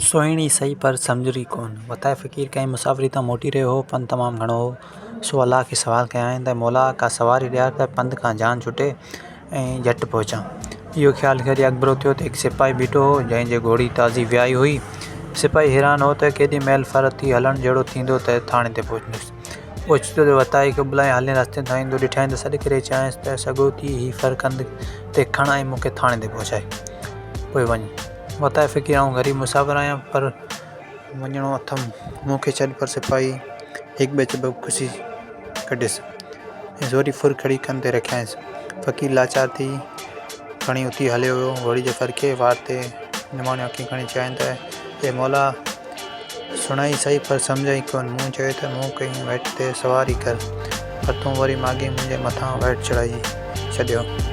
सोहिणी सही पर समझरी कोन। वताए फ़कीर कहीं मुसाफ़िरी तां मोटी रहियो हो, पंधु तमामु घणो हो। सो अलाह खे सवाल कयाईं त मौला का सवारी ॾियार त पंधु खां जान छुटे ऐं झटि पहुचां। इहो ख़्यालु करे अकबरो थियो त हिकु सिपाही बीठो हो जंहिंजे घोड़ी ताज़ी वियाही हुई। सिपाही हैरान हो त केॾी महिल फर थी हलणु जहिड़ो थींदो त थाणे ते पहुचंदुसि। ओचितो त वताए खे बुलाए हले रस्ते ताईं ईंदो ॾिठईं त सॾु करे चयाईंसि त सॻो थी हीउ फर कंधु ते खण ऐं मूंखे थाणे ते पहुचाए पोइ वञ। वताए फ़कीर आउं ग़रीब मुसाफ़िर आहियां पर वञिणो अथमि, मूंखे छॾ। पर सिपाही हिकु ॿिए चबो ख़ुशी कढियसि ऐं ज़ोरी फुर खड़ी कनि ते रखियाईंसि। फ़कीर लाचार थी खणी उथी हलियो वियो। घोड़ी जे फर खे वार ते निमाणियूं अखियूं खणी चयाईं त ए मौला, सुणाई सही पर सम्झई कोन। मूं चयो त मूं कई वेट ते सवारी कर, पर तूं वरी माॻे मुंहिंजे मथां वेट चढ़ाई छॾियो।